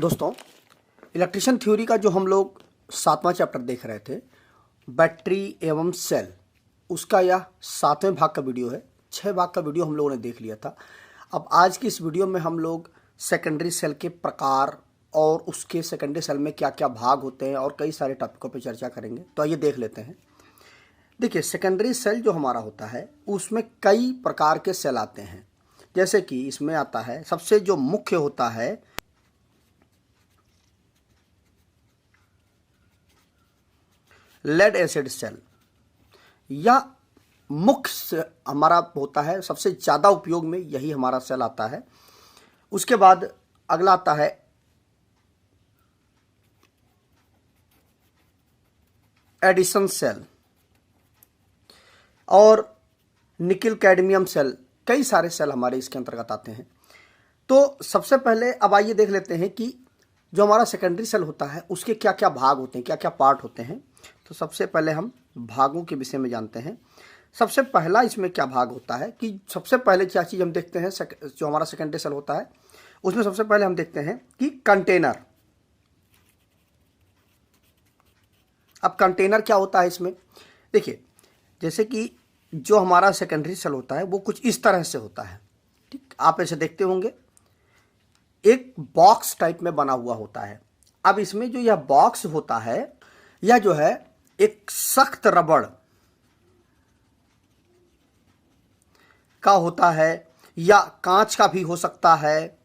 दोस्तों, electrician theory का जो हम लोग 7वां चैप्टर देख रहे थे, बैटरी एवं सेल, उसका यह 7वें भाग का वीडियो है। 6 भाग का वीडियो हम लोगों ने देख लिया था। अब आज की इस वीडियो में हम लोग सेकेंडरी सेल के प्रकार और उसके सेकेंडरी सेल में क्या क्या भाग होते हैं और कई सारे टॉपिकों पर चर्चा करेंगे। तो आइए देख लेते हैं। देखिए, सेकेंडरी सेल जो हमारा होता है उसमें कई प्रकार के सेल आते हैं। जैसे कि इसमें आता है, सबसे जो मुख्य होता है लेड एसिड सेल। यह मुख्य हमारा होता है, सबसे ज़्यादा उपयोग में यही हमारा सेल आता है। उसके बाद अगला आता है एडिशन सेल और निकिल कैडमियम सेल। कई सारे सेल हमारे इसके अंतर्गत आते हैं। तो सबसे पहले अब आइए देख लेते हैं कि जो हमारा सेकेंडरी सेल होता है उसके क्या क्या भाग होते हैं, क्या क्या पार्ट होते हैं। तो सबसे पहले हम भागों के विषय में जानते हैं। सबसे पहला इसमें क्या भाग होता है कि सबसे पहले क्या चीज़ हम देखते हैं, जो हमारा सेकेंडरी सेल होता है उसमें सबसे पहले हम देखते हैं कि कंटेनर। अब कंटेनर क्या होता है इसमें, देखिए, जैसे कि जो हमारा सेकेंडरी सेल होता है वो कुछ इस तरह से होता है। ठीक, आप ऐसे देखते होंगे, एक बॉक्स टाइप में बना हुआ होता है। अब इसमें जो यह बॉक्स होता है, यह जो है एक सख्त रबड़ का होता है या कांच का भी हो सकता है।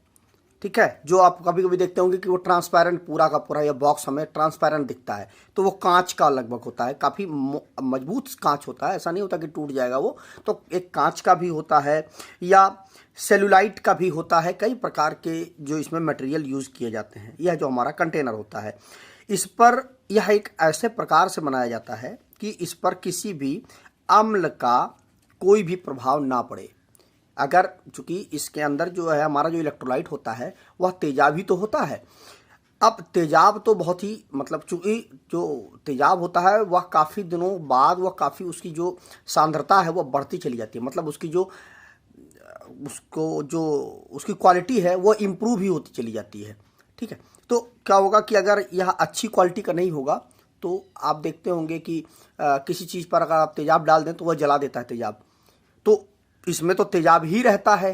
ठीक है, जो आप कभी कभी देखते होंगे कि वो ट्रांसपेरेंट पूरा का पूरा यह बॉक्स हमें ट्रांसपेरेंट दिखता है, तो वो कांच का लगभग होता है, काफ़ी मजबूत कांच होता है, ऐसा नहीं होता कि टूट जाएगा वो। तो एक कांच का भी होता है या सेलुलाइट का भी होता है। कई प्रकार के जो इसमें मटेरियल यूज़ किए जाते हैं। यह जो हमारा कंटेनर होता है, इस पर यह एक ऐसे प्रकार से बनाया जाता है कि इस पर किसी भी अम्ल का कोई भी प्रभाव ना पड़े। अगर चूंकि इसके अंदर जो है हमारा जो इलेक्ट्रोलाइट होता है वह तेजाब ही तो होता है। अब तेजाब तो बहुत ही चूंकि जो तेजाब होता है वह काफ़ी दिनों बाद वह काफ़ी उसकी जो सांद्रता है वह बढ़ती चली जाती है। उसकी जो उसकी क्वालिटी है वो इम्प्रूव ही होती चली जाती है। ठीक है, तो क्या होगा कि अगर यह अच्छी क्वालिटी का नहीं होगा तो आप देखते होंगे कि किसी चीज़ पर अगर आप तेजाब डाल दें तो वह जला देता है तेजाब। तो इसमें तो तेजाब ही रहता है,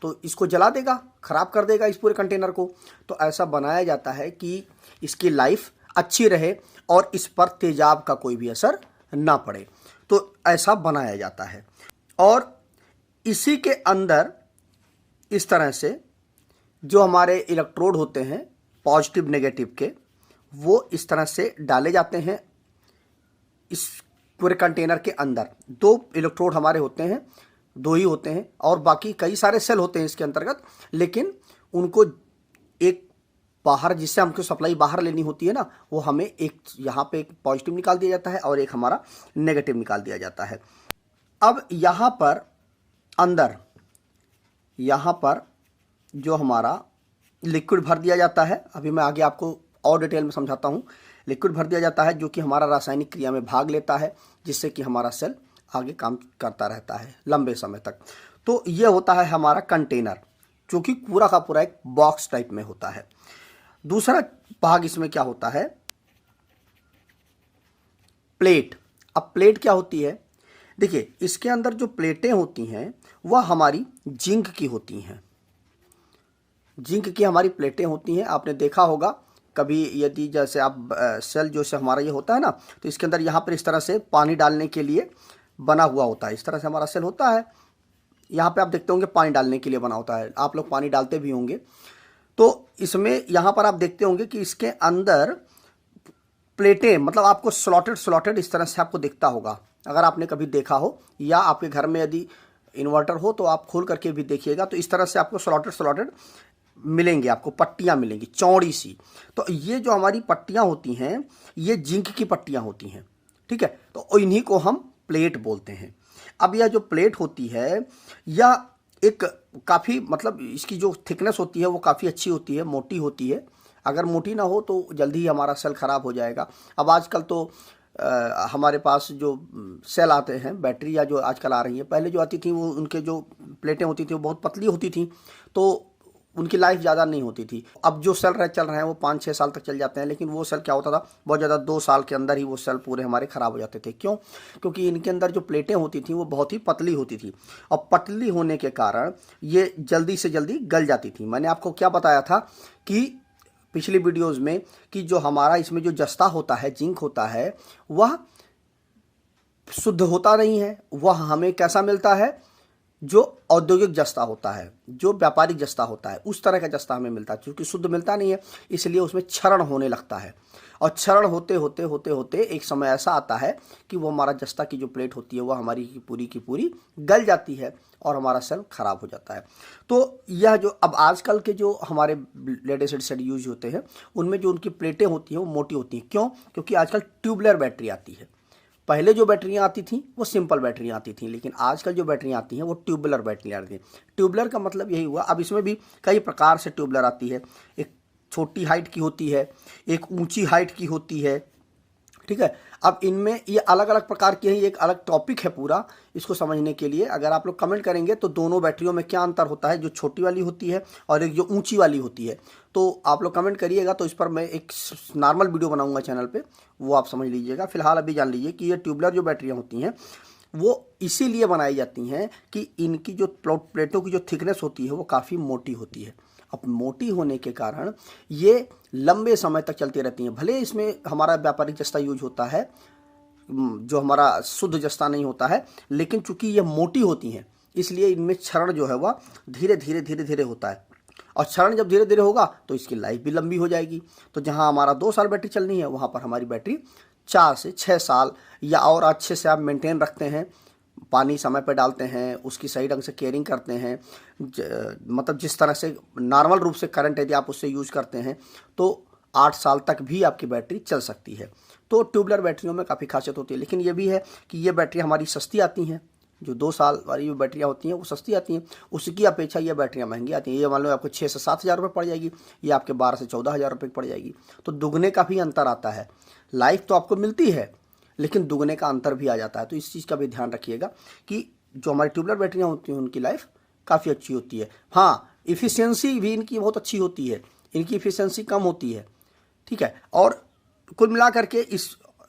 तो इसको जला देगा, खराब कर देगा इस पूरे कंटेनर को। तो ऐसा बनाया जाता है कि इसकी लाइफ अच्छी रहे और इस पर तेजाब का कोई भी असर ना पड़े। तो ऐसा बनाया जाता है और इसी के अंदर इस तरह से जो हमारे इलेक्ट्रोड होते हैं पॉजिटिव नेगेटिव के, वो इस तरह से डाले जाते हैं इस पूरे कंटेनर के अंदर। 2 इलेक्ट्रोड हमारे होते हैं, 2 ही होते हैं और बाकी कई सारे सेल होते हैं इसके अंतर्गत, लेकिन उनको एक बाहर, जिससे हमको सप्लाई बाहर लेनी होती है ना, वो हमें एक यहाँ पे एक पॉजिटिव निकाल दिया जाता है और एक हमारा नेगेटिव निकाल दिया जाता है। अब यहाँ पर अंदर, यहाँ पर जो हमारा लिक्विड भर दिया जाता है, अभी मैं आगे आपको और डिटेल में समझाता हूँ। लिक्विड भर दिया जाता है जो कि हमारा रासायनिक क्रिया में भाग लेता है, जिससे कि हमारा सेल आगे काम करता रहता है लंबे समय तक। तो ये होता है हमारा कंटेनर, जो कि पूरा का पूरा एक बॉक्स टाइप में होता है। दूसरा भाग इसमें क्या होता है, प्लेट। अब प्लेट क्या होती है, देखिए, इसके अंदर जो प्लेटें होती हैं वह हमारी जिंक की होती हैं। जिंक की हमारी प्लेटें होती हैं। आपने देखा होगा कभी, यदि जैसे आप सेल जो से हमारा ये होता है ना, तो इसके अंदर यहाँ पर इस तरह से पानी डालने के लिए बना हुआ होता है। इस तरह से हमारा सेल होता है। यहाँ पे आप देखते होंगे पानी डालने के लिए बना होता है, आप लोग पानी डालते भी होंगे। तो इसमें यहाँ पर आप देखते होंगे कि इसके अंदर प्लेटें, आपको स्लॉटेड इस तरह से आपको दिखता होगा, अगर आपने कभी देखा हो, या आपके घर में यदि इन्वर्टर हो तो आप खोल करके भी देखिएगा, तो इस तरह से आपको स्लॉटेड मिलेंगे, आपको पट्टियाँ मिलेंगी चौड़ी सी। तो ये जो हमारी पट्टियाँ होती हैं ये जिंक की पट्टियाँ होती हैं। ठीक है, तो इन्हीं को हम प्लेट बोलते हैं। अब यह जो प्लेट होती है यह एक काफ़ी इसकी जो थिकनेस होती है वो काफ़ी अच्छी होती है, मोटी होती है। अगर मोटी ना हो तो जल्दी ही हमारा सेल ख़राब हो जाएगा। अब आजकल तो हमारे पास जो सेल आते हैं, बैटरी या जो आजकल आ रही है, पहले जो आती थी वो उनके जो प्लेटें होती थी वो बहुत पतली होती थी, तो उनकी लाइफ ज़्यादा नहीं होती थी। अब जो सेल चल रहे हैं वो 5-6 साल तक चल जाते हैं, लेकिन वो सेल क्या होता था, बहुत ज़्यादा 2 साल के अंदर ही वो सेल पूरे हमारे ख़राब हो जाते थे। क्यों? क्योंकि इनके अंदर जो प्लेटें होती थी वो बहुत ही पतली होती थी, और पतली होने के कारण ये जल्दी से जल्दी गल जाती थी। मैंने आपको क्या बताया था कि पिछली वीडियोज़ में कि जो हमारा इसमें जो जस्ता होता है, जिंक होता है, वह शुद्ध होता नहीं है। वह हमें कैसा मिलता है, जो औद्योगिक जस्ता होता है, जो व्यापारिक जस्ता होता है, उस तरह का जस्ता हमें मिलता है। क्योंकि शुद्ध मिलता नहीं है, इसलिए उसमें क्षरण होने लगता है, और क्षरण होते होते होते होते एक समय ऐसा आता है कि वो हमारा जस्ता की जो प्लेट होती है वह हमारी की पूरी गल जाती है और हमारा सेल खराब हो जाता है। तो यह जो अब आजकल के जो हमारे लेड एसिड सेल यूज होते हैं, उनमें जो उनकी प्लेटें होती हैं वो मोटी होती हैं। क्यों? क्योंकि आजकल ट्यूबलर बैटरी आती है। पहले जो बैटरियाँ आती थी वो सिंपल बैटरियाँ आती थी, लेकिन आजकल जो बैटरियाँ आती हैं वो ट्यूबुलर बैटरियाँ आती हैं। ट्यूबुलर का मतलब यही हुआ, अब इसमें भी कई प्रकार से ट्यूबुलर आती है। एक छोटी हाइट की होती है, एक ऊंची हाइट की होती है, ठीक है। अब इनमें ये अलग अलग प्रकार की है, ये एक अलग टॉपिक है पूरा इसको समझने के लिए। अगर आप लोग कमेंट करेंगे तो दोनों बैटरियों में क्या अंतर होता है, जो छोटी वाली होती है और एक जो ऊंची वाली होती है, तो आप लोग कमेंट करिएगा। तो इस पर मैं एक नॉर्मल वीडियो बनाऊंगा चैनल पे, वो आप समझ लीजिएगा। फिलहाल अभी जान लीजिए कि ये ट्यूबुलर जो बैटरियाँ होती हैं वो इसीलिए बनाई जाती हैं कि इनकी जो प्लेटों की जो थिकनेस होती है वो काफ़ी मोटी होती है। अब मोटी होने के कारण ये लंबे समय तक चलती रहती हैं। भले इसमें हमारा व्यापारिक जस्ता यूज होता है, जो हमारा शुद्ध जस्ता नहीं होता है, लेकिन चूंकि ये मोटी होती हैं इसलिए इनमें क्षरण जो है वह धीरे धीरे होता है, और क्षरण जब धीरे धीरे होगा तो इसकी लाइफ भी लंबी हो जाएगी। तो जहां हमारा 2 साल बैटरी चलनी है, वहां पर हमारी बैटरी 4 से 6 साल या और अच्छे से आप मेंटेन रखते हैं, पानी समय पर डालते हैं, उसकी सही ढंग से केयरिंग करते हैं, मतलब जिस तरह से नॉर्मल रूप से करंट यदि आप उससे यूज करते हैं तो 8 साल तक भी आपकी बैटरी चल सकती है। तो ट्यूबुलर बैटरियों में काफ़ी खासियत होती है। लेकिन ये भी है कि ये बैटरी हमारी सस्ती आती हैं, जो 2 साल वाली जो बैटरियाँ होती हैं वो सस्ती आती हैं, उसकी अपेक्षा ये बैटरियाँ महंगी आती हैं। ये मान लो आपको 6 से 7 हज़ार रुपये पड़ जाएगी, ये आपके 12 से 14 हज़ार रुपये पड़ जाएगी। तो दुगने का भी अंतर आता है। लाइफ तो आपको मिलती है, लेकिन दुगने का अंतर भी आ जाता है। तो इस चीज़ का भी ध्यान रखिएगा कि जो हमारी ट्यूबुलर बैटरियाँ होती हैं उनकी लाइफ काफ़ी अच्छी होती है। हाँ, इफ़िशियंसी भी इनकी बहुत अच्छी होती है, इनकी इफ़िशियंसी कम होती है, ठीक है। और कुल मिला करके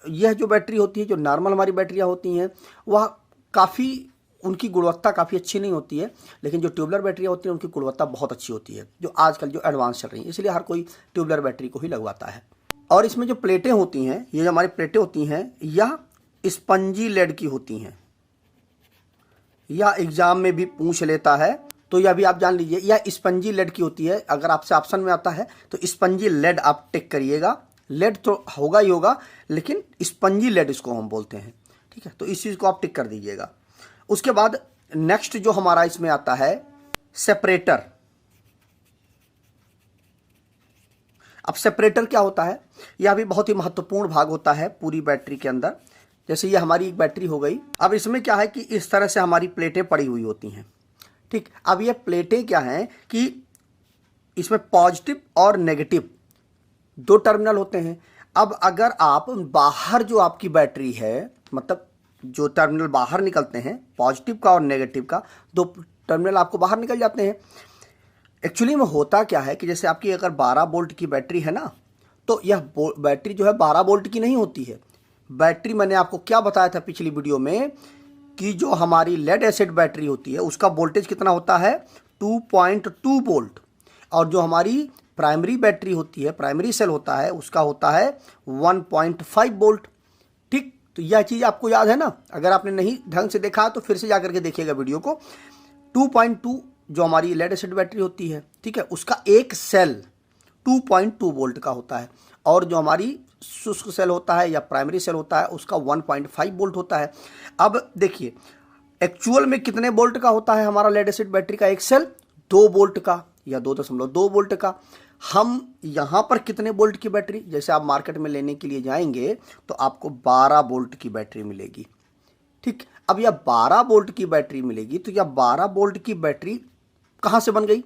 यह जो बैटरी होती है, जो नॉर्मल हमारी बैटरियाँ होती हैं, वह काफ़ी उनकी गुणवत्ता काफ़ी अच्छी नहीं होती है, लेकिन जो ट्यूबुलर बैटरियाँ होती हैं उनकी गुणवत्ता बहुत अच्छी होती है, जो आजकल जो एडवांस चल रही है। इसलिए हर कोई ट्यूबुलर बैटरी को ही लगवाता है। और इसमें जो प्लेटें होती हैं, ये जो हमारी प्लेटें होती हैं, यह स्पंजी लेड की होती हैं। यह एग्जाम में भी पूछ लेता है, तो यह भी आप जान लीजिए, यह स्पंजी लेड की होती है। अगर आपसे ऑप्शन में आता है तो स्पंजी लेड आप टिक करिएगा। लेड तो होगा ही होगा, लेकिन स्पंजी लेड इसको हम बोलते हैं, ठीक है। तो इस चीज़ को आप टिक कर दीजिएगा। उसके बाद नेक्स्ट जो हमारा इसमें आता है सेपरेटर। अब सेपरेटर क्या होता है, यह भी बहुत ही महत्वपूर्ण भाग होता है पूरी बैटरी के अंदर। जैसे ये हमारी एक बैटरी हो गई, अब इसमें क्या है कि इस तरह से हमारी प्लेटें पड़ी हुई होती हैं, ठीक। अब ये प्लेटें क्या हैं कि इसमें पॉजिटिव और नेगेटिव 2 टर्मिनल होते हैं। अब अगर आप बाहर जो आपकी बैटरी है, मतलब जो टर्मिनल बाहर निकलते हैं, पॉजिटिव का और नेगेटिव का 2 टर्मिनल आपको बाहर निकल जाते हैं। एक्चुअली में होता क्या है कि जैसे आपकी अगर 12 वोल्ट की बैटरी है ना, तो यह बैटरी जो है 12 वोल्ट की नहीं होती है। बैटरी मैंने आपको क्या बताया था पिछली वीडियो में कि जो हमारी लेड एसिड बैटरी होती है उसका वोल्टेज कितना होता है, 2.2 वोल्ट, और जो हमारी प्राइमरी बैटरी होती है, प्राइमरी सेल होता है, उसका होता है 1.5 वोल्ट, ठीक। तो यह चीज़ आपको याद है ना, अगर आपने नहीं ढंग से देखा तो फिर से जा करके देखिएगा वीडियो को। 2.2 जो हमारी लेड एसिड बैटरी होती है, ठीक है, उसका एक सेल 2.2 वोल्ट का होता है, और जो हमारी शुष्क सेल होता है या प्राइमरी सेल होता है उसका 1.5 वोल्ट होता है। अब देखिए एक्चुअल में कितने वोल्ट का होता है हमारा लेड एसिड बैटरी का एक सेल, 2 वोल्ट का या 2.2 वोल्ट का। हम यहाँ पर कितने वोल्ट की बैटरी, जैसे आप मार्केट में लेने के लिए जाएंगे तो आपको 12 वोल्ट की बैटरी मिलेगी, ठीक। अब यह 12 वोल्ट की बैटरी मिलेगी, तो यह 12 वोल्ट की बैटरी कहाँ से बन गई,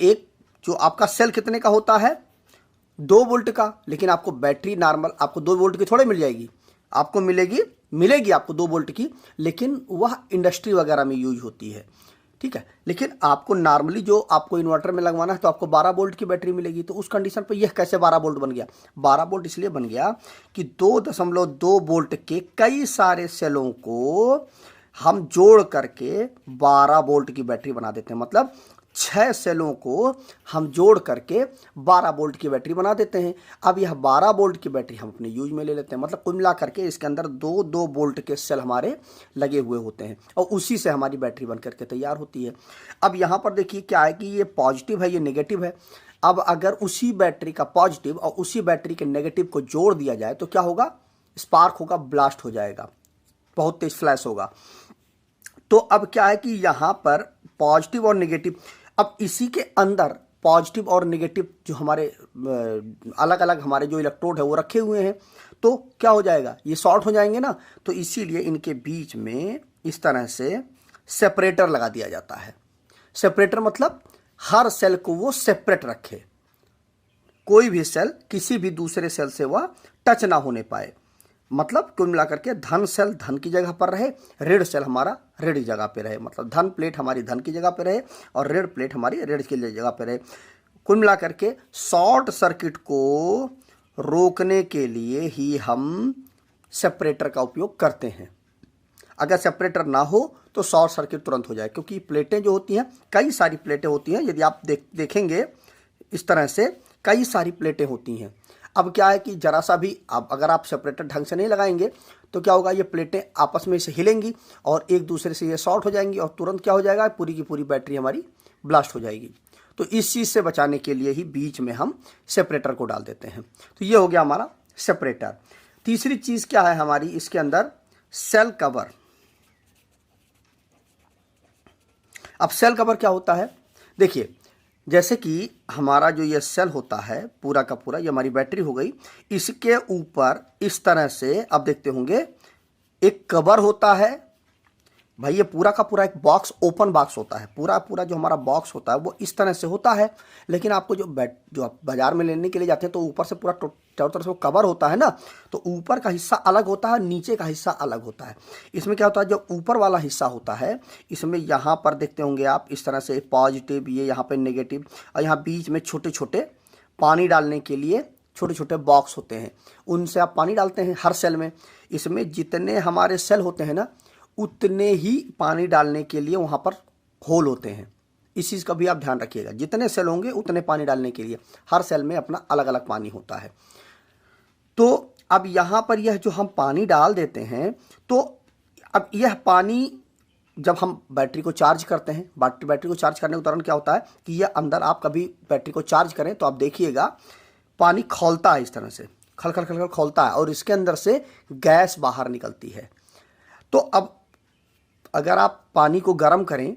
एक जो आपका सेल कितने का होता है, 2 वोल्ट का, लेकिन आपको बैटरी नॉर्मल आपको 2 वोल्ट की थोड़े मिल जाएगी, आपको मिलेगी आपको 2 वोल्ट की, लेकिन वह इंडस्ट्री वगैरह में यूज होती है, ठीक है। लेकिन आपको नॉर्मली जो आपको इन्वर्टर में लगवाना है तो आपको 12 वोल्ट की बैटरी मिलेगी। तो उस कंडीशन पर यह कैसे 12 वोल्ट बन गया? 12 वोल्ट इसलिए बन गया कि 2.2 वोल्ट के कई सारे सेलों को हम जोड़ करके 12 वोल्ट की बैटरी बना देते हैं। मतलब 6 सेलों को हम जोड़ करके 12 वोल्ट की बैटरी बना देते हैं। अब यह 12 वोल्ट की बैटरी हम अपने यूज में ले लेते हैं। मतलब कुल मिला करके इसके अंदर 2 वोल्ट के सेल हमारे लगे हुए होते हैं और उसी से हमारी बैटरी बन करके तैयार होती है। अब यहाँ पर देखिए क्या है कि ये पॉजिटिव है, ये नेगेटिव है। अब अगर उसी बैटरी का पॉजिटिव और उसी बैटरी के नेगेटिव को जोड़ दिया जाए तो क्या होगा? स्पार्क होगा, ब्लास्ट हो जाएगा, बहुत तेज फ्लैश होगा। तो अब क्या है कि यहाँ पर पॉजिटिव और नेगेटिव, अब इसी के अंदर पॉजिटिव और नेगेटिव जो हमारे अलग अलग हमारे जो इलेक्ट्रोड है वो रखे हुए हैं, तो क्या हो जाएगा? ये शॉर्ट हो जाएंगे ना। तो इसीलिए इनके बीच में इस तरह से सेपरेटर लगा दिया जाता है। सेपरेटर मतलब हर सेल को वो सेपरेट रखे, कोई भी सेल किसी भी दूसरे सेल से वह टच ना होने पाए। मतलब कुल मिलाकर के धन सेल धन की जगह पर रहे, ऋण सेल हमारा ऋण की जगह पे रहे। मतलब धन प्लेट हमारी धन की जगह पे रहे और ऋण प्लेट हमारी ऋण की जगह पे रहे। कुल मिलाकर के शॉर्ट सर्किट को रोकने के लिए ही हम सेपरेटर का उपयोग करते हैं। अगर सेपरेटर ना हो तो शॉर्ट सर्किट तुरंत हो जाए, क्योंकि प्लेटें जो होती हैं, कई सारी प्लेटें होती हैं। यदि आप देखेंगे इस तरह से कई सारी प्लेटें होती हैं। अब क्या है कि जरा सा भी अब अगर आप सेपरेटर ढंग से नहीं लगाएंगे तो क्या होगा? ये प्लेटें आपस में से हिलेंगी और एक दूसरे से ये शॉर्ट हो जाएंगी और तुरंत क्या हो जाएगा? पूरी की पूरी बैटरी हमारी ब्लास्ट हो जाएगी। तो इस चीज़ से बचाने के लिए ही बीच में हम सेपरेटर को डाल देते हैं। तो ये हो गया हमारा सेपरेटर। तीसरी चीज़ क्या है हमारी इसके अंदर? Cell cover. अब सेल कवर क्या होता है? देखिए, जैसे कि हमारा जो ये सेल होता है पूरा का पूरा, ये हमारी बैटरी हो गई, इसके ऊपर इस तरह से आप देखते होंगे एक कवर होता है। भाई ये पूरा का पूरा एक बॉक्स, ओपन बॉक्स होता है। पूरा पूरा जो हमारा बॉक्स होता है वो इस तरह से होता है। लेकिन आपको जो आप बाजार में लेने के लिए जाते हैं तो ऊपर से पूरा चारों तरफ से वो कवर होता है ना, तो ऊपर का हिस्सा अलग होता है, नीचे का हिस्सा अलग होता है। इसमें क्या होता है? जो ऊपर वाला हिस्सा होता है इसमें यहाँ पर देखते होंगे आप इस तरह से पॉजिटिव, ये यहाँ पे नेगेटिव, और यहाँ बीच में छोटे छोटे पानी डालने के लिए छोटे छोटे बॉक्स होते हैं। उनसे आप पानी डालते हैं हर सेल में। इसमें जितने हमारे सेल होते हैं ना, उतने ही पानी डालने के लिए वहाँ पर होल होते हैं। इस चीज़ का भी आप ध्यान रखिएगा। जितने सेल होंगे उतने पानी डालने के लिए हर सेल में अपना अलग अलग पानी होता है। तो अब यहाँ पर यह जो हम पानी डाल देते हैं, तो अब यह पानी जब हम बैटरी को चार्ज करते हैं, बैटरी को चार्ज करने के दौरान क्या होता है कि यह अंदर, आप कभी बैटरी को चार्ज करें तो आप देखिएगा पानी खौलता है, इस तरह से खल खल खल खल खौलता है और इसके अंदर से गैस बाहर निकलती है। तो अब अगर आप पानी को गर्म करें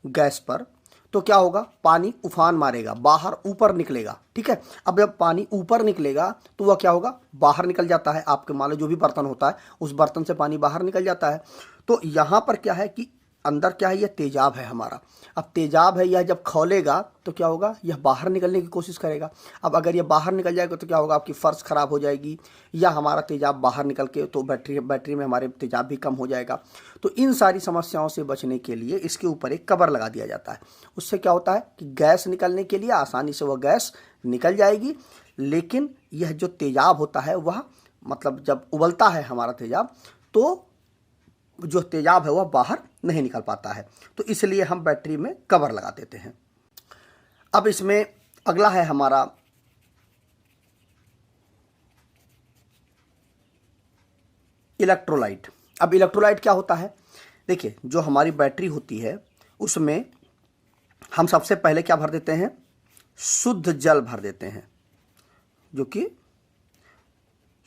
गैस पर तो क्या होगा? पानी उफान मारेगा, बाहर ऊपर निकलेगा। ठीक है। अब जब पानी ऊपर निकलेगा तो वह क्या होगा? बाहर निकल जाता है। आपके मान लो जो भी बर्तन होता है उस बर्तन से पानी बाहर निकल जाता है। तो यहाँ पर क्या है कि अंदर क्या है? यह तेजाब है हमारा। अब तेजाब है, यह जब खौलेगा तो क्या होगा? यह बाहर निकलने की कोशिश करेगा। अब अगर यह बाहर निकल जाएगा तो क्या होगा? आपकी फर्श खराब हो जाएगी, या हमारा तेजाब बाहर निकल के तो बैटरी में हमारे तेजाब भी कम हो जाएगा। तो इन सारी समस्याओं से बचने के लिए इसके ऊपर एक कवर लगा दिया जाता है। उससे क्या होता है कि गैस निकलने के लिए आसानी से वह गैस निकल जाएगी। लेकिन यह जो तेजाब होता है वह, मतलब जब उबलता है हमारा तेजाब, तो जो तेजाब है वह बाहर नहीं निकल पाता है। तो इसलिए हम बैटरी में कवर लगा देते हैं। अब इसमें अगला है हमारा इलेक्ट्रोलाइट। अब इलेक्ट्रोलाइट क्या होता है? देखिए, जो हमारी बैटरी होती है उसमें हम सबसे पहले क्या भर देते हैं? शुद्ध जल भर देते हैं, जो कि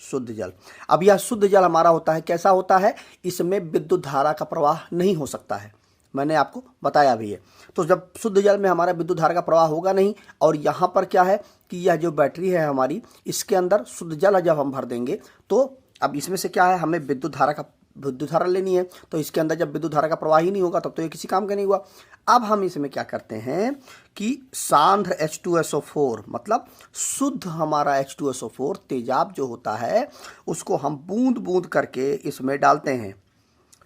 शुद्ध जल। अब यह शुद्ध जल हमारा होता है, कैसा होता है? इसमें विद्युत धारा का प्रवाह नहीं हो सकता है, मैंने आपको बताया भी है। तो जब शुद्ध जल में हमारा विद्युत धारा का प्रवाह होगा नहीं, और यहाँ पर क्या है कि यह जो बैटरी है हमारी, इसके अंदर शुद्ध जल जब हम भर देंगे तो अब इसमें से क्या है? हमें विद्युत धारा लेनी है। तो इसके अंदर जब विद्युत धारा का प्रवाह ही नहीं होगा तब तो ये किसी काम का नहीं हुआ। अब हम इसमें क्या करते हैं कि सांद्र H2SO4, मतलब शुद्ध हमारा H2SO4 तेजाब जो होता है उसको हम बूंद बूंद करके इसमें डालते हैं।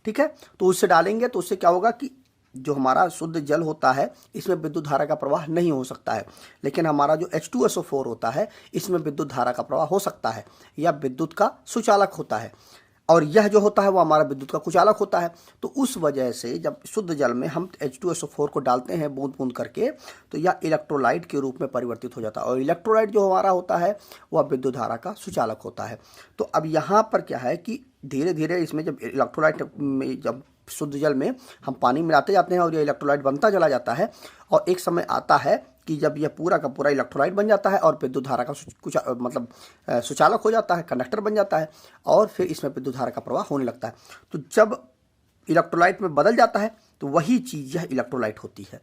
ठीक है। तो उससे डालेंगे तो उससे क्या होगा कि जो हमारा शुद्ध जल होता है इसमें विद्युत धारा का प्रवाह नहीं हो सकता है, लेकिन हमारा जो H2SO4 होता है इसमें विद्युत धारा का प्रवाह हो सकता है या विद्युत का सुचालक होता है, और यह जो होता है वो हमारा विद्युत का कुचालक होता है। तो उस वजह से जब शुद्ध जल में हम H2SO4 को डालते हैं बूंद बूंद करके, तो यह इलेक्ट्रोलाइट के रूप में परिवर्तित हो जाता है, और इलेक्ट्रोलाइट जो हमारा होता है वह विद्युत धारा का सुचालक होता है। तो अब यहाँ पर क्या है कि धीरे धीरे इसमें जब इलेक्ट्रोलाइट में, जब शुद्ध जल में हम पानी मिलाते जाते हैं और ये इलेक्ट्रोलाइट बनता चला जाता है, और एक समय आता है कि जब यह पूरा का पूरा इलेक्ट्रोलाइट बन जाता है और विद्युत धारा का सुचालक हो जाता है, कंडक्टर बन जाता है, और फिर इसमें विद्युत धारा का प्रवाह होने लगता है। तो जब इलेक्ट्रोलाइट में बदल जाता है तो वही चीज़ यह इलेक्ट्रोलाइट होती है।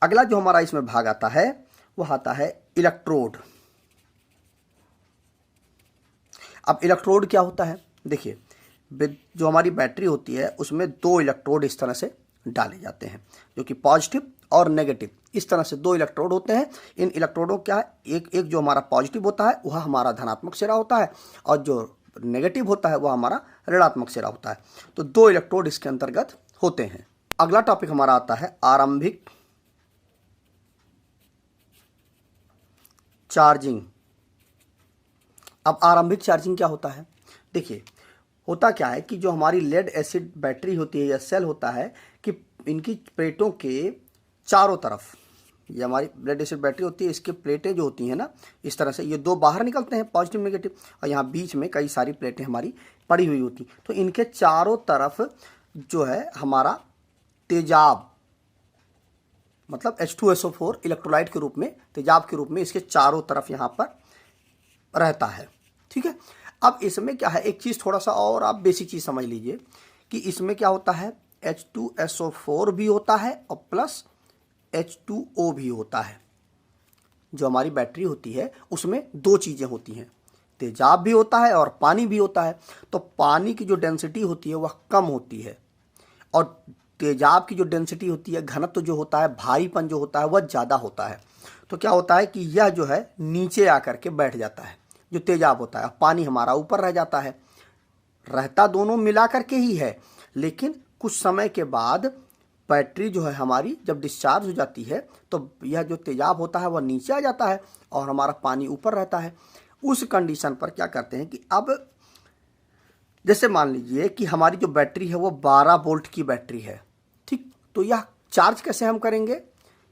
अगला जो हमारा इसमें भाग आता है वह आता है इलेक्ट्रोड। अब इलेक्ट्रोड क्या होता है, देखिए जो हमारी बैटरी होती है उसमें 2 इलेक्ट्रोड इस तरह से डाले जाते हैं, जो कि पॉजिटिव और नेगेटिव, इस तरह से 2 इलेक्ट्रोड होते हैं। इन इलेक्ट्रोडों क्या है, एक जो हमारा पॉजिटिव होता है वह हमारा धनात्मक सिरा होता है, और जो नेगेटिव होता है वह हमारा ऋणात्मक सिरा होता है। तो 2 इलेक्ट्रोड इसके अंतर्गत होते हैं। अगला टॉपिक हमारा आता है आरंभिक चार्जिंग। अब आरंभिक चार्जिंग क्या होता है, देखिए होता क्या है कि जो हमारी लेड एसिड बैटरी होती है या सेल होता है कि इनकी प्लेटों के चारों तरफ, ये हमारी लेड एसिड बैटरी होती है, इसके प्लेटें जो होती हैं ना इस तरह से, ये 2 बाहर निकलते हैं पॉजिटिव नेगेटिव, और यहाँ बीच में कई सारी प्लेटें हमारी पड़ी हुई होती। तो इनके चारों तरफ जो है हमारा तेजाब, मतलब H2SO4 इलेक्ट्रोलाइट के रूप में, तेजाब के रूप में इसके चारों तरफ यहाँ पर रहता है। ठीक है, अब इसमें क्या है, एक चीज़ थोड़ा सा और आप बेसिक चीज़ समझ लीजिए कि इसमें क्या होता है, H2SO4 भी होता है और प्लस H2O भी होता है। जो हमारी बैटरी होती है उसमें 2 चीज़ें होती हैं, तेजाब भी होता है और पानी भी होता है। तो पानी की जो डेंसिटी होती है वह कम होती है, और तेजाब की जो डेंसिटी होती है, घनत्व जो होता है, भारीपन जो होता है वह ज़्यादा होता है। तो क्या होता है कि यह जो है नीचे आकर के बैठ जाता है, जो तेजाब होता है, पानी हमारा ऊपर रह जाता है। रहता दोनों मिला करके ही है, लेकिन कुछ समय के बाद बैटरी जो है हमारी जब डिस्चार्ज हो जाती है तो यह जो तेजाब होता है वह नीचे आ जाता है और हमारा पानी ऊपर रहता है। उस कंडीशन पर क्या करते हैं कि अब जैसे मान लीजिए कि हमारी जो बैटरी है वो 12 वोल्ट की बैटरी है, ठीक, तो यह चार्ज कैसे हम करेंगे,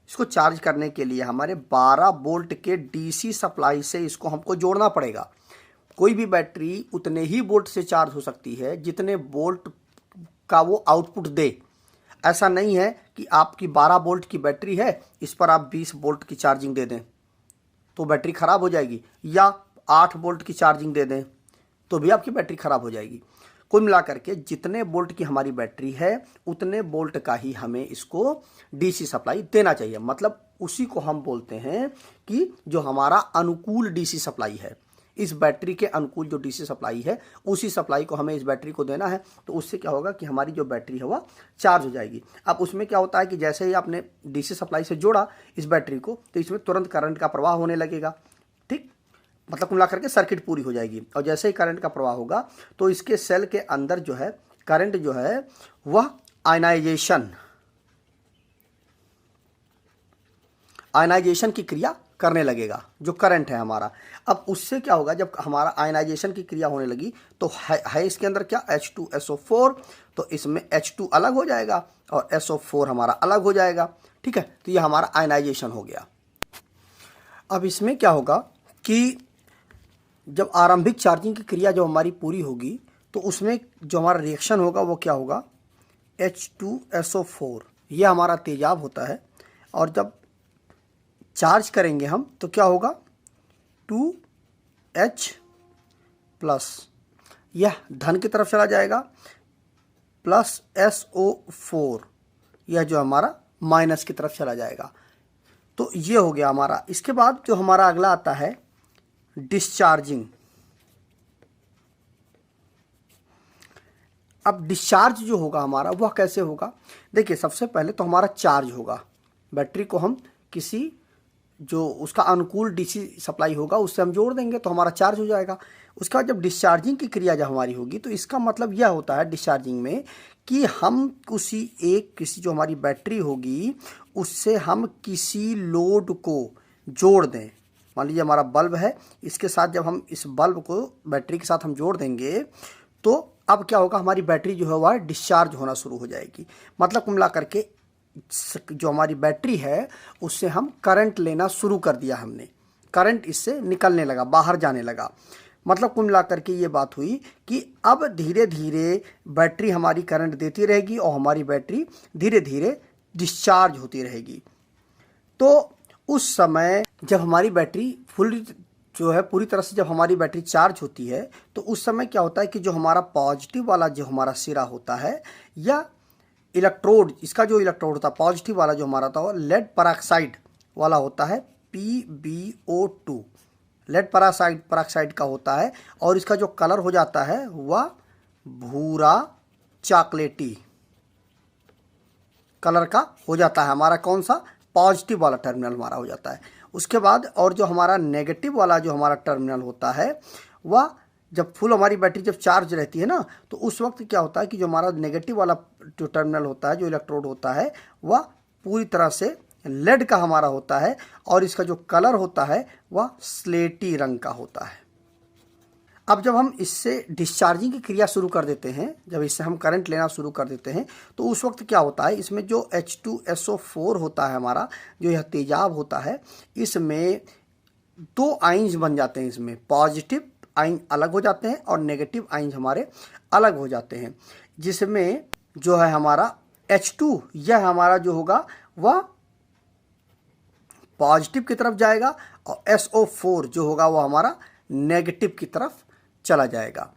इसको चार्ज करने के लिए हमारे 12 वोल्ट के डीसी सप्लाई से इसको हमको जोड़ना पड़ेगा। कोई भी बैटरी उतने ही वोल्ट से चार्ज हो सकती है जितने वोल्ट का वो आउटपुट दे। ऐसा नहीं है कि आपकी 12 वोल्ट की बैटरी है, इस पर आप 20 वोल्ट की चार्जिंग दे दें तो बैटरी ख़राब हो जाएगी, या 8 वोल्ट की चार्जिंग दे दें तो भी आपकी बैटरी ख़राब हो जाएगी। कुल मिलाकर के जितने वोल्ट की हमारी बैटरी है उतने वोल्ट का ही हमें इसको डीसी सप्लाई देना चाहिए। मतलब उसी को हम बोलते हैं कि जो हमारा अनुकूल डीसी सप्लाई है, इस बैटरी के अनुकूल जो डीसी सप्लाई है उसी सप्लाई को हमें इस बैटरी को देना है। तो उससे क्या होगा कि हमारी जो बैटरी है वह चार्ज हो जाएगी। अब उसमें क्या होता है कि जैसे ही आपने डीसी सप्लाई से जोड़ा इस बैटरी को तो इसमें तुरंत करंट का प्रवाह होने लगेगा, ठीक, मतलब कुल मिलाकर के सर्किट पूरी हो जाएगी। और जैसे ही करंट का प्रवाह होगा तो इसके सेल के अंदर जो है करंट जो है वह आयनाइजेशन की क्रिया करने लगेगा, जो करंट है हमारा। अब उससे क्या होगा, जब हमारा आयनाइजेशन की क्रिया होने लगी तो है इसके अंदर क्या, H2SO4, तो इसमें H2 अलग हो जाएगा और SO4 हमारा अलग हो जाएगा, ठीक है। तो ये हमारा आयनाइजेशन हो गया। अब इसमें क्या होगा कि जब आरंभिक चार्जिंग की क्रिया जो हमारी पूरी होगी तो उसमें जो हमारा रिएक्शन होगा वो क्या होगा, H2SO4 ये हमारा तेजाब होता है, और जब चार्ज करेंगे हम तो क्या होगा, 2H प्लस, यह धन की तरफ चला जाएगा, प्लस SO4 यह जो हमारा माइनस की तरफ चला जाएगा। तो ये हो गया हमारा। इसके बाद जो हमारा अगला आता है डिस्चार्जिंग। अब डिस्चार्ज जो होगा हमारा वह कैसे होगा, देखिए सबसे पहले तो हमारा चार्ज होगा, बैटरी को हम किसी जो उसका अनुकूल डीसी सप्लाई होगा उससे हम जोड़ देंगे तो हमारा चार्ज हो जाएगा। उसके बाद जब डिस्चार्जिंग की क्रिया जब हमारी होगी तो इसका मतलब यह होता है डिस्चार्जिंग में कि हम किसी जो हमारी बैटरी होगी उससे हम किसी लोड को जोड़ दें। मान लीजिए हमारा बल्ब है, इसके साथ जब हम इस बल्ब को बैटरी के साथ हम जोड़ देंगे तो अब क्या होगा, हमारी बैटरी जो है वह डिस्चार्ज होना शुरू हो जाएगी। मतलब कुल मिला करके जो हमारी बैटरी है उससे हम करंट लेना शुरू कर दिया हमने, करंट इससे निकलने लगा, बाहर जाने लगा। मतलब कुल मिला करके ये बात हुई कि अब धीरे धीरे बैटरी हमारी करंट देती रहेगी और हमारी बैटरी धीरे धीरे डिस्चार्ज होती रहेगी। तो उस समय जब हमारी बैटरी पूरी तरह से जब हमारी बैटरी चार्ज होती है तो उस समय क्या होता है कि जो हमारा पॉजिटिव वाला जो हमारा सिरा होता है या इलेक्ट्रोड, इसका जो इलेक्ट्रोड होता है पॉजिटिव वाला जो हमारा था लेड पेरोक्साइड वाला होता है PbO2, लेड पेरोक्साइड का होता है और इसका जो कलर हो जाता है वह भूरा चॉकलेटी कलर का हो जाता है। हमारा कौन सा, पॉजिटिव वाला टर्मिनल हमारा हो जाता है। उसके बाद और जो हमारा नेगेटिव वाला जो हमारा टर्मिनल होता है वह जब फुल हमारी बैटरी जब चार्ज रहती है ना तो उस वक्त क्या होता है कि जो हमारा नेगेटिव वाला जो टर्मिनल होता है, जो इलेक्ट्रोड होता है, वह पूरी तरह से लेड का हमारा होता है और इसका जो कलर होता है वह स्लेटी रंग का होता है। अब जब हम इससे डिस्चार्जिंग की क्रिया शुरू कर देते हैं, जब इससे हम करंट लेना शुरू कर देते हैं तो उस वक्त क्या होता है, इसमें जो H2SO4 होता है हमारा, जो यह तेजाब होता है, इसमें दो आयंस बन जाते हैं। इसमें पॉजिटिव आयन अलग हो जाते हैं और नेगेटिव आयन हमारे अलग हो जाते हैं, जिसमें जो है हमारा H2 यह हमारा जो होगा वह पॉजिटिव की तरफ जाएगा और SO4 जो होगा वह हमारा नेगेटिव की तरफ चला जाएगा।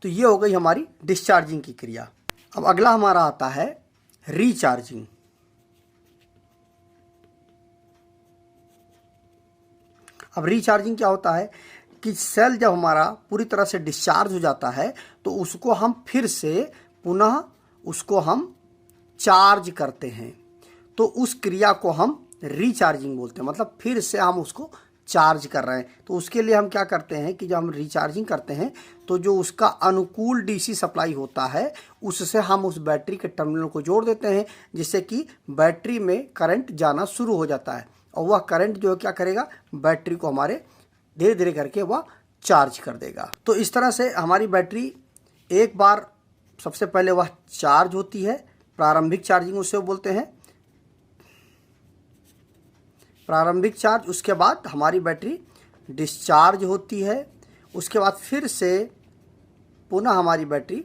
तो ये हो गई हमारी डिस्चार्जिंग की क्रिया। अब अगला हमारा आता है रिचार्जिंग। अब रिचार्जिंग क्या होता है कि सेल जब हमारा पूरी तरह से डिस्चार्ज हो जाता है तो उसको हम फिर से पुनः उसको हम चार्ज करते हैं, तो उस क्रिया को हम रिचार्जिंग बोलते हैं। मतलब फिर से हम उसको चार्ज कर रहे हैं। तो उसके लिए हम क्या करते हैं कि जब हम रिचार्जिंग करते हैं तो जो उसका अनुकूल डीसी सप्लाई होता है उससे हम उस बैटरी के टर्मिनल को जोड़ देते हैं, जिससे कि बैटरी में करंट जाना शुरू हो जाता है और वह करंट जो है क्या करेगा, बैटरी को हमारे धीरे धीरे करके वह चार्ज कर देगा। तो इस तरह से हमारी बैटरी एक बार सबसे पहले वह चार्ज होती है, प्रारंभिक चार्जिंग उसे बोलते हैं, प्रारंभिक चार्ज। उसके बाद हमारी बैटरी डिस्चार्ज होती है, उसके बाद फिर से पुनः हमारी बैटरी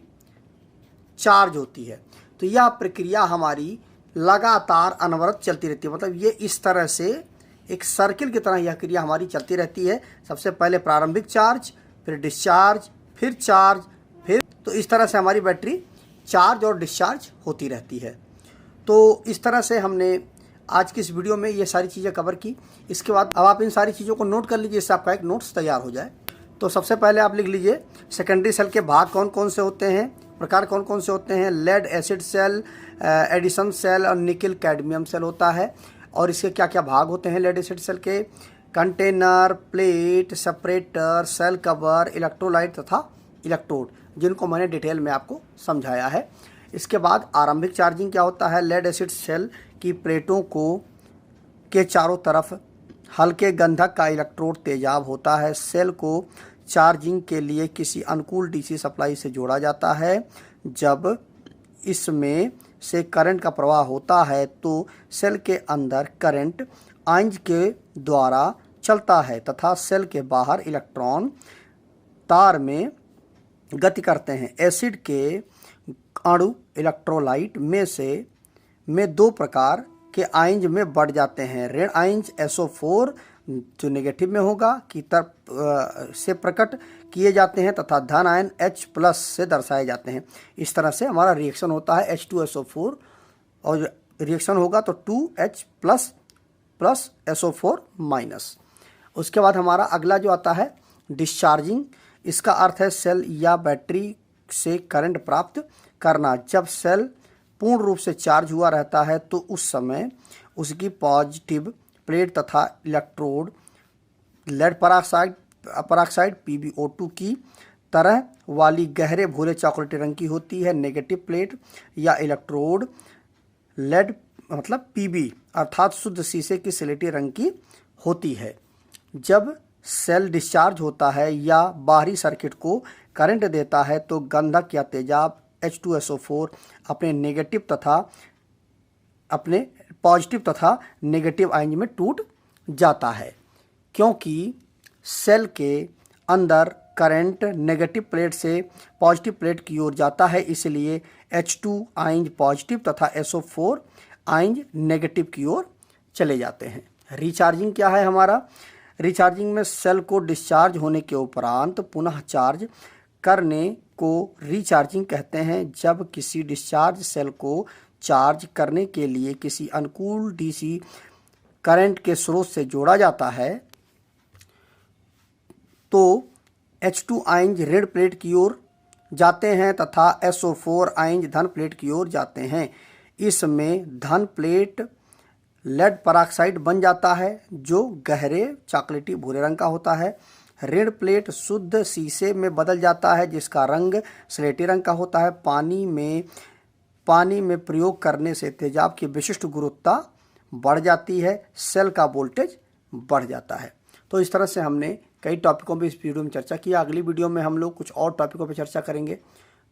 चार्ज होती है। तो यह प्रक्रिया हमारी लगातार अनवरत चलती रहती है। मतलब ये इस तरह से एक सर्किल की तरह यह क्रिया हमारी चलती रहती है। सबसे पहले प्रारंभिक चार्ज, फिर डिस्चार्ज, फिर चार्ज, फिर तो इस तरह से हमारी बैटरी चार्ज और डिस्चार्ज होती रहती है। तो इस तरह से हमने आज की इस वीडियो में ये सारी चीज़ें कवर की। इसके बाद अब आप इन सारी चीज़ों को नोट कर लीजिए, इससे आपका एक नोट्स तैयार हो जाए। तो सबसे पहले आप लिख लीजिए सेकेंडरी सेल के भाग कौन कौन से होते हैं, प्रकार कौन कौन से होते हैं। Lead acid cell, Edison cell और निकल कैडमियम सेल होता है। और इसके क्या क्या भाग होते हैं लेड एसिड सेल के, container, plate, separator, cell cover, electrolyte तथा इलेक्ट्रोड, जिनको मैंने डिटेल में आपको समझाया है। इसके बाद आरंभिक चार्जिंग क्या होता है, लेड एसिड सेल की प्लेटों के चारों तरफ हल्के गंधक का इलेक्ट्रोड तेजाब होता है। सेल को चार्जिंग के लिए किसी अनुकूल डीसी सप्लाई से जोड़ा जाता है। जब इसमें से करंट का प्रवाह होता है तो सेल के अंदर करंट आयंस के द्वारा चलता है तथा सेल के बाहर इलेक्ट्रॉन तार में गति करते हैं। एसिड के अणु इलेक्ट्रोलाइट में दो प्रकार के आयंस में बढ़ जाते हैं। ऋण आयंस SO4 जो नेगेटिव में होगा की तरफ से प्रकट किए जाते हैं तथा धन आयन H+ से दर्शाए जाते हैं। इस तरह से हमारा रिएक्शन होता है H2SO4 और रिएक्शन होगा तो 2H+ प्लस SO4-। उसके बाद हमारा अगला जो आता है डिस्चार्जिंग। इसका अर्थ है सेल या बैटरी से करंट प्राप्त करना। जब सेल पूर्ण रूप से चार्ज हुआ रहता है तो उस समय उसकी पॉजिटिव प्लेट तथा इलेक्ट्रोड लेड पराक्साइड PbO2 की तरह वाली गहरे भूरे चॉकलेटी रंग की होती है। नेगेटिव प्लेट या इलेक्ट्रोड लेड मतलब Pb अर्थात शुद्ध शीशे की स्लेटी रंग की होती है। जब सेल डिस्चार्ज होता है या बाहरी सर्किट को करंट देता है तो गंधक या तेजाब H2SO4 अपने पॉजिटिव तथा नेगेटिव आयन में टूट जाता है। क्योंकि सेल के अंदर करंट नेगेटिव प्लेट से पॉजिटिव प्लेट की ओर जाता है, इसलिए H2 आयन पॉजिटिव तथा SO4 आयन नेगेटिव की ओर चले जाते हैं। रिचार्जिंग क्या है हमारा? रिचार्जिंग में सेल को डिस्चार्ज होने के उपरांत पुनः चार्ज करने को रिचार्जिंग कहते हैं। जब किसी डिस्चार्ज सेल को चार्ज करने के लिए किसी अनुकूल DC करंट के स्रोत से जोड़ा जाता है तो H2 आयन ऋण प्लेट की ओर जाते हैं तथा SO4 आयन धन प्लेट की ओर जाते हैं। इसमें धन प्लेट लेड पराक्साइड बन जाता है जो गहरे चॉकलेटी भूरे रंग का होता है। ऋण प्लेट शुद्ध शीशे में बदल जाता है जिसका रंग स्लेटी रंग का होता है। पानी में प्रयोग करने से तेजाब की विशिष्ट गुरुत्वता बढ़ जाती है, सेल का वोल्टेज बढ़ जाता है। तो इस तरह से हमने कई टॉपिकों पे इस वीडियो में चर्चा किया। अगली वीडियो में हम लोग कुछ और टॉपिकों पे चर्चा करेंगे।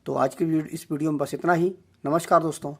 तो आज की इस वीडियो में बस इतना ही। नमस्कार दोस्तों।